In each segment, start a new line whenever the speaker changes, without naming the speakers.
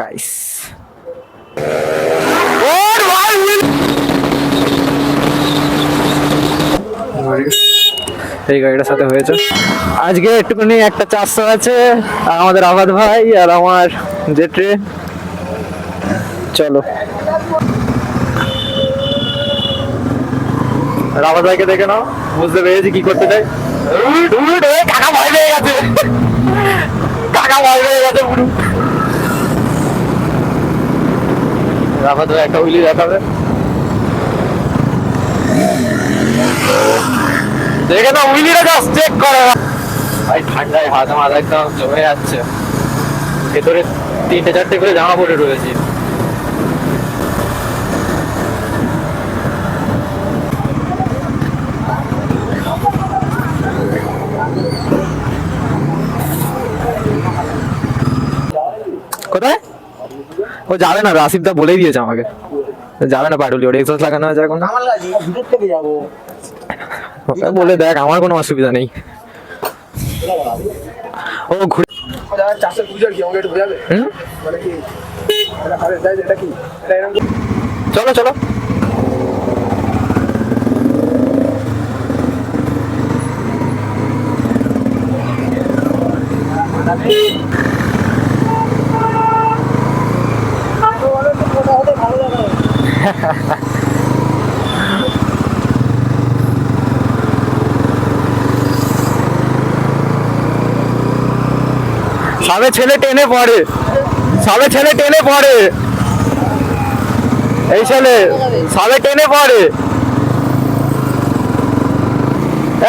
Guys এই গাড়িটার সাথে হয়েছে আজকে একটুখানি একটা 400 আছে আর আমাদের আবাদ ভাই আর আমার জেট্রে চলো আবাদ ভাইকে দেখে নাও বুঝতে পেরেছি কি করতে চাই কাকা ভয় পেয়ে গেছে কাকা ভয় পেয়ে গেছে পুরো আবাদ ভাই একটা উইলি দেখাবে দেখে না উইলিটা জাস্ট চেক করে ভাই ঠান্ডায় হাত মাথা একদম জমে যাচ্ছে ভেতরে 3-4টে করে জামা পরে রয়েছে কোথায় ও যাবে না রাসিফ দা বলেই দিয়েছে আমাকে যাবে না পাটুলি ওর এক্সস্ট লাগানো আছে এখন
ভিতর থেকে যাবো
বলে দেখ আমার কোনো অসুবিধা নেই ও ঘুরে
চাষের পুজোর কি আমাকে একটু বোঝাবে মানে কি এটা কি এটা এরকম
চলো চলো সবে ছেলে টেনে পড়ে সবে ছেলে টেনে পড়ে এই ছেলে সবে টেনে পড়ে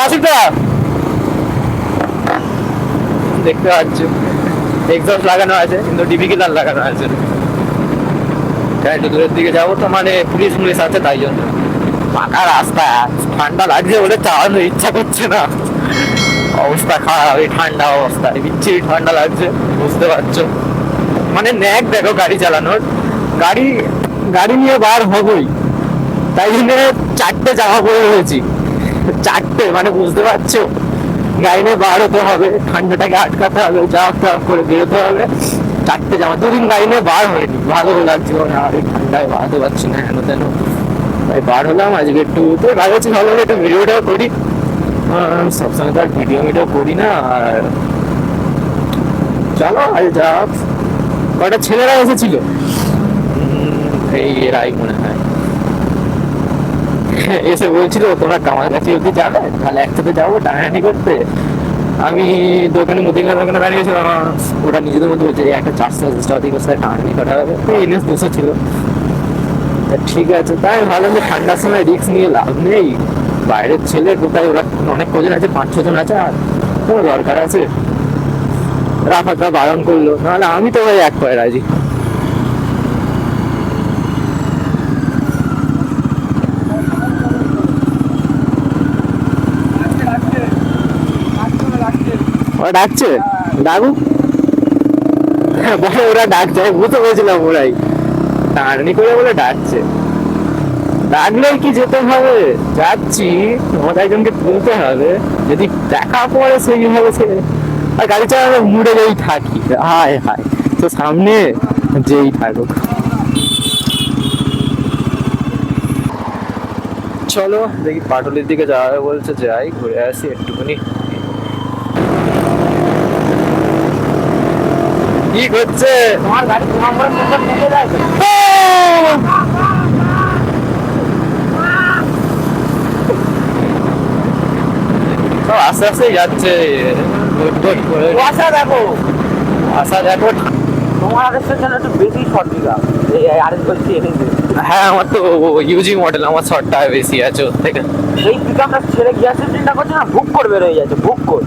আসিফদা দেখতে পাচ্ছ এক্সস্ট লাগানো আছে কিন্তু ডিবি কিলার লাগানো আছে একটু দূরের দিকে যাবো তো মানে পুলিশ পুলিশ আছে তাই জন্য পাকা রাস্তা ঠান্ডা লাগছে বলে চালানোর ইচ্ছা করছে না অবস্থা খারাপ এই ঠান্ডা অবস্থায় বিচ্ছিরি ঠান্ডা লাগছে বুঝতে পারছো মানে ন্যাক দেখো গাড়ি চালানোর গাড়ি গাড়ি নিয়ে বার হবই তাই জন্য 4টে জামা পরে রয়েছি 4টে মানে বুঝতে পারছো গাড়ি নিয়ে বার হতে হবে ঠান্ডাটাকে আটকাতে হবে যা করে বেরোতে হবে 4টে জামা 2 দিন গাড়ি নিয়ে বার হয়নি ভালো লাগছিল না আর এই ঠান্ডায় বাড়াতে পারছি না হেন তেন তাই বার হলাম আজকে একটু তো ভাবছি ভালো একটু ভিডিওটাও করি সবসময় তো আর ভিডিও করি না আর চলো আজ যা কটা ছেলেরা এসেছিল এই এরাই মনে হয় এসে বলছিল তোমরা কামার কাছে অব্দি যাবে তাহলে একসাথে যাবো টানাটানি করতে আমি দোকানে মুদিখানার দোকানে দাঁড়িয়েছিলাম ওটা নিজেদের মধ্যে বলছে একটা 400 টানাটানি করা হবে এনএস 200 ছিল ঠিক আছে তাই ভালো যে ঠান্ডার সময় রিস্ক নিয়ে লাভ নেই বাইরের ছেলে কোথায় ওরা অনেক কজন আছে 5-6 জন আছে আর কোনো দরকার আছে রাফাকা বারণ করলো নাহলে আমি তো ভাই এক পায়ে রাজি ওরা ডাকছে ডাকুক হ্যাঁ বলে ওরা ডাকছে আমি বুঝতে পেরেছিলাম ওরাই টানাটানি করে বলে ডাকছে ডাকলেই কি যেতে হবে যাচ্ছি তোমাদের একজনকে তুলতে হবে যদি দেখা পড়ে সেইভাবে সে আর গাড়ি চালানো মুড়ে যেই থাকি হায় হায় তো সামনে যেই থাকুক চলো দেখি পাটুলির দিকে যাবে বলছে যাই ঘুরে আসি একটুখানি কি করছে তোমার গাড়ি তোমার আস্তে আস্তে যাচ্ছে
আশা দেখো
আশা দেখো
তোমার আগের জন্য একটু বেশি শর্ট দিলাম এই আরেক বলছি এনেছে
হ্যাঁ আমার তো ইউজি মডেল আমার শর্টটা বেশি আছে ওর থেকে
এই পিকআপটা ছেড়ে গ্যাসের চিন্তা করছে না বুক করে বেরোয় যাচ্ছে বুক করে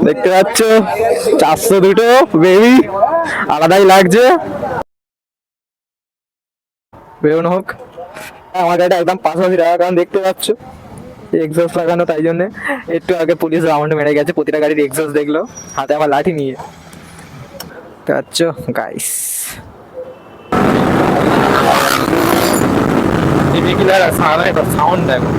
দেখতে পাচ্ছ 400 দুটো বেবি আলাদাই লাগছে বেরোনো হোক আমার গাড়িটা একদম পাশাপাশি রাখা কারণ দেখতে পাচ্ছ এক্সস্ট লাগানো তাই জন্য একটু আগে পুলিশ রাউন্ড মেরে গেছে প্রতিটা গাড়ির এক্সস্ট দেখলো হাতে আমার লাঠি নিয়ে পাচ্ছ গাইস সাউন্ড দেখো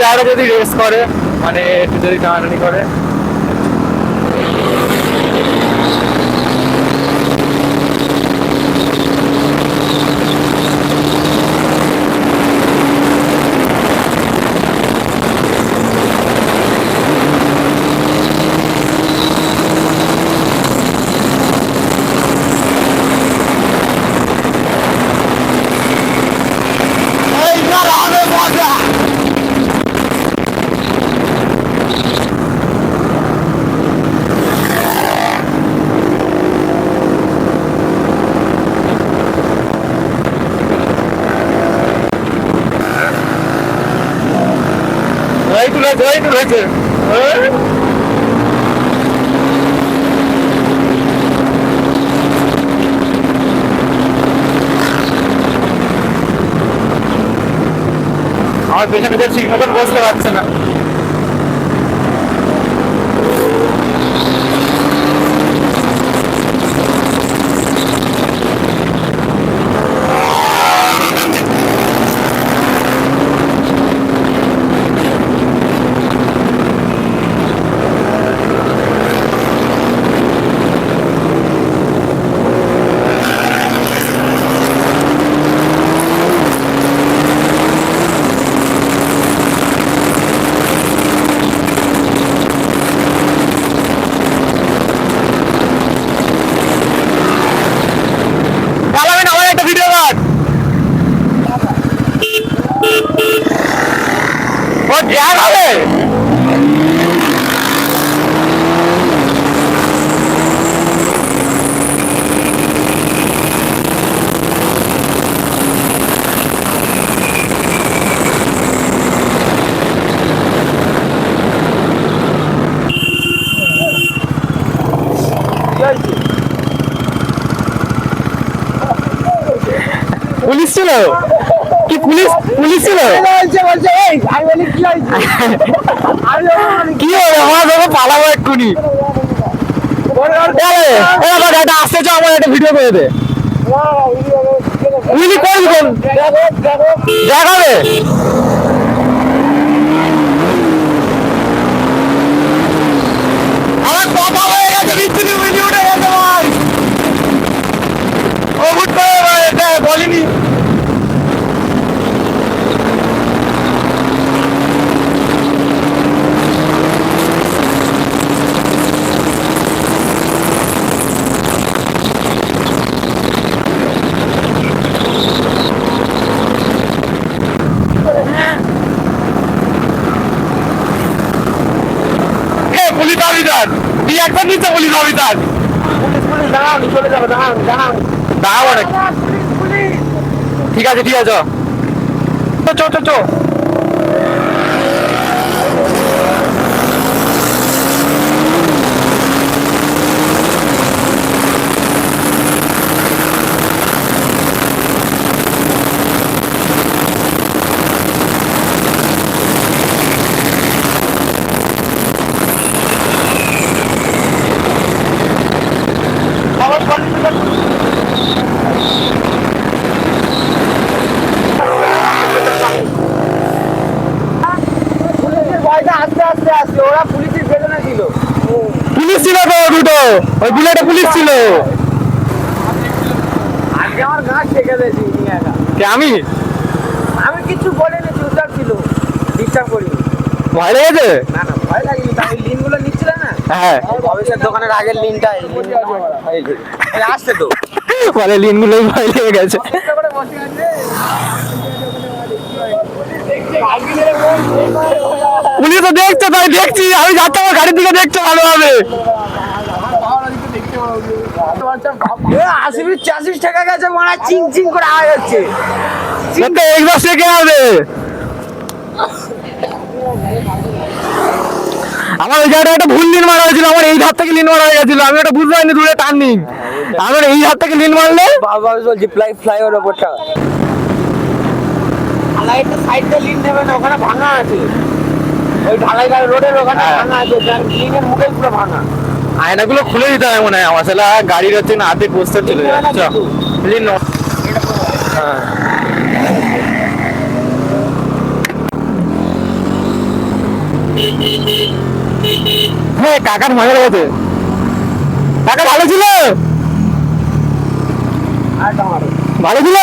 আরো যদি রেস করে, মানে একটু যদি টানাটানি করে। এই তুলেছে আমার পেছনে যে ঠিক মতন বসতে পারছে না। পুলিশ ছিল কি? পুলিশ পুলিশ ছিল কি হবে? আমার দেখো পালাবো এক্ষুনি। গাড়িটা আসতে চাও, আমার একটা ভিডিও করে দে। বুঝলি কোন দেখাবে? আমার কথা হয়ে গেছে, বিচ্ছিন্ন ভিডিও উঠে গেছে ভাই। ও বুঝ করে বলিনি। পুলিশ অফিসার তুই একবার নিচ্ছে, পুলিশ অফিসার দাঁড়াও, চলে যাবে। দাঁড়াবো নাকি? ঠিক আছে ঠিক আছে, চো চো চো। ওরা পুলিশের বেদনা ছিল, পুলিশ ছিল তো দুটো, ওই বুলেটে পুলিশ ছিল। আজকে আমার গাছ ঠেকে দিয়েছি আমি কিছু বলিনি, চুপচাপ ছিল, ডিস্টার্ব করিনি। ভয় লেগেছে? না না ভয় লাগেনি, তাই লিন গুলো নিচ্ছিল না। হ্যাঁ ভবিষ্যৎ দোকানের আগের লিনটা আসছে তো, বলে লিন গুলোই ভয় লেগে গেছে। পুলিশ তো দেখছে, তাই দেখছি আমি যাচ্ছি, আমার গাড়ির দিকে দেখছে ভালোভাবে। 80-85 টাকা গেছে, মানে চিং চিং করে আওয়াজ হচ্ছে। একবার শেখে হবে আমার ওই জায়গাটা একটা ভুল লিন মারা হয়েছিল, আমার এই ধার থেকে লিন মারা হয়ে গেছিল, আমি ওটা বুঝতে পারিনি দূরে টার্নিং। আমার এই ধার থেকে লিন মারলে বাবা বলছি ফ্লাইওভার ওপরটা ঢালাইটা সাইডটা লিন দেবে না, ওখানে ভাঙা আছে, ওই ঢালাই রোডের ওখানে ভাঙা আছে, লিনের মুখে পুরো ভাঙা। আয়নাগুলো খুলে দিতে হবে মনে হয় আমার, শালা গাড়ির হচ্ছে না হাতে পোস্টার চলে যাচ্ছে। লিন হ্যাঁ হ্যাঁ কাকার মজা লেগেছে। কাকা ভালো ছিল, ভালো ছিল।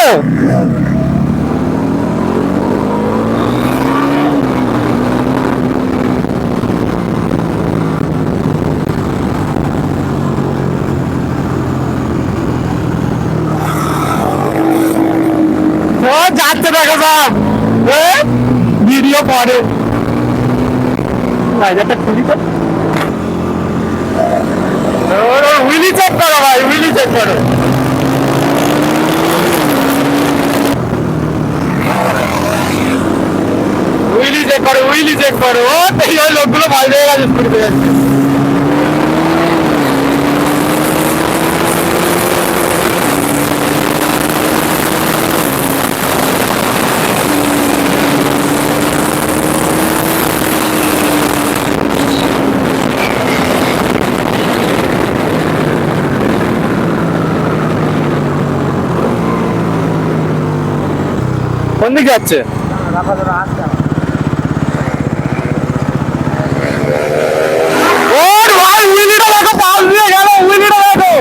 ও যাচ্ছে দেখো সব ভিডিও পরে রাইডারটা খুলি তো। উইলি চেক করো ভাই, উইলি চেক করো। উইলি চেক করো, উইলি চেক করো। ও এই ওই লোকগুলো ভাই হয়ে গেছে স্কুটিতে যাচ্ছে। কোন দিকে যাচ্ছে? ওর ভাই উইলিটা দেখো, পাশ দিয়ে গেল, উইলিটা দেখো।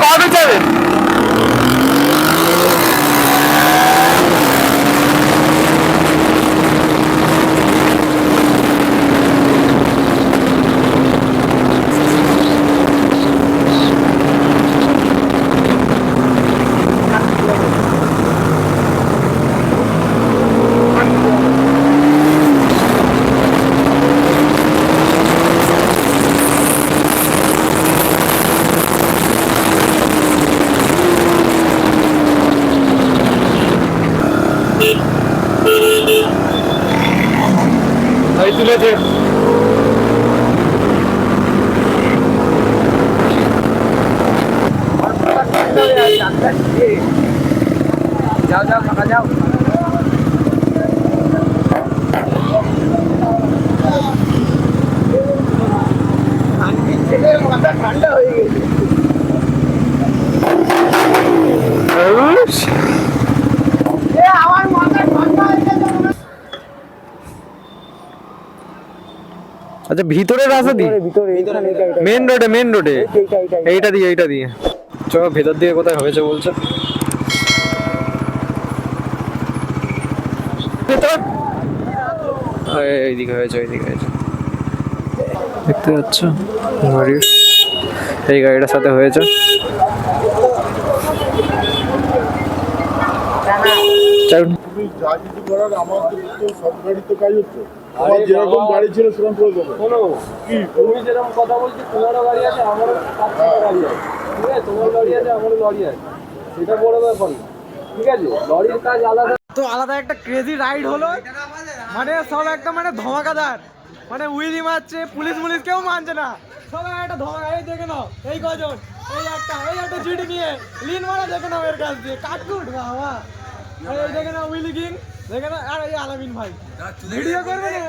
কবে যাবে? তুলেছে।
যাও যাও কাকা যাও। মাথা ঠান্ডা হয়ে গেছে। আমার মাথা ঠান্ডা হয়ে গেছে।
আচ্ছা ভিতরে রাস্তা দিয়ে, মেন রোডে, মেন রোডে এইটা দিয়ে, এইটা দিয়ে চলো। ভেতর দিয়ে কোথায় হয়েছে বলছে? এইদিকে হয়েছে, এইদিকে হয়েছে, দেখতে পাচ্ছ গাড়ি, এই গাড়িটার সাথে হয়েছে।
যা কিছু করার আমার তো সব গাড়িতে কাজ হচ্ছে। আমার যেরকম গাড়ি ছিল সেরকম করে দেবো। কি
তুমি যেরকম কথা বলছি, তোমারও গাড়ি আছে, আমারও গাড়ি আছে, ঠিক আছে? তোমার গাড়ি আছে, আমারও লরি আছে, সেটা বড় ব্যাপার না, ঠিক আছে? লরির কাজ আলাদা।
তো আলাদা একটা ক্রেজি রাইড হলো, মানে সব একটা মানে ধমাকাদার, মানে উইলি মারছে, পুলিশ কেউ মানছে না, সবাই একটা ধমাকা। এই দেখে নাও, এই কজন, এই একটা জিডি নিয়ে লিন মারা, দেখে নাও এর কাছ দিয়ে কাটকুট বাবা। এই দেখে নাও উইলি কিং, দেখে নাও। আর এই আলামিন ভাই ভিডিও করবে না।